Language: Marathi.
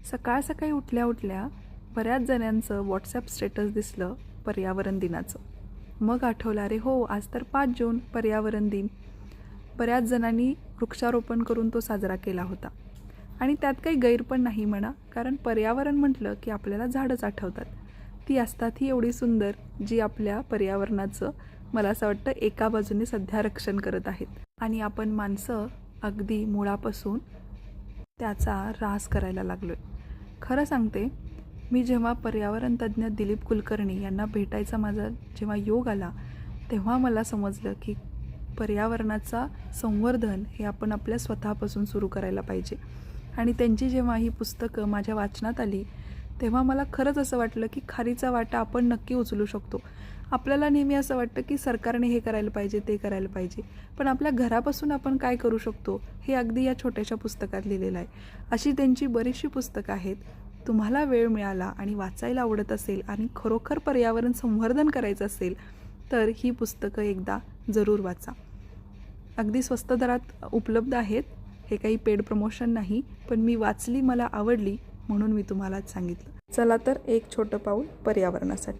सकाळ सकाळी उठल्या उठल्या बऱ्याच जणांचं व्हॉट्सॲप स्टेटस दिसलं पर्यावरण दिनाचं. मग आठवलं, अरे हो, आज तर 5 जून पर्यावरण दिन. बऱ्याच जणांनी वृक्षारोपण करून तो साजरा केला होता. आणि त्यात काही गैर पण नाही म्हणा, कारण पर्यावरण म्हटलं की आपल्याला झाडंच आठवतात. ती असतात ही एवढी सुंदर, जी आपल्या पर्यावरणाचं मला असं वाटतं एका बाजूने सध्या रक्षण करत आहेत. आणि आपण माणसं अगदी मुळापासून त्याचा ऱ्हास करायला लागलो आहे. खरं सांगते, मी जेव्हा पर्यावरण तज्ज्ञ दिलीप कुलकर्णी यांना भेटायचा माझा जेव्हा योग आला, तेव्हा मला समजलं की पर्यावरणाचा संवर्धन हे आपण आपल्या स्वतःपासून सुरू करायला पाहिजे. आणि त्यांची जेव्हा ही पुस्तकं माझ्या वाचनात आली, तेव्हा मला खरंच असं वाटलं की खारीचा वाटा आपण नक्की उचलू शकतो. आपल्याला नेहमी असं वाटतं की सरकारने हे करायला पाहिजे, ते करायला पाहिजे, पण आपल्या घरापासून आपण काय करू शकतो हे अगदी या छोट्याशा पुस्तकात लिहिलेलं आहे. अशी त्यांची बरीचशी पुस्तकं आहेत. तुम्हाला वेळ मिळाला आणि वाचायला आवडत असेल आणि खरोखर पर्यावरण संवर्धन करायचं असेल तर ही पुस्तकं एकदा जरूर वाचा. अगदी स्वस्त दरात उपलब्ध आहेत. हे काही पेड प्रमोशन नाही, पण मी वाचली, मला आवडली म्हणून मी तुम्हाला आज सांगितलं. चला तर एक छोटं पाऊल पर्यावरणासाठी.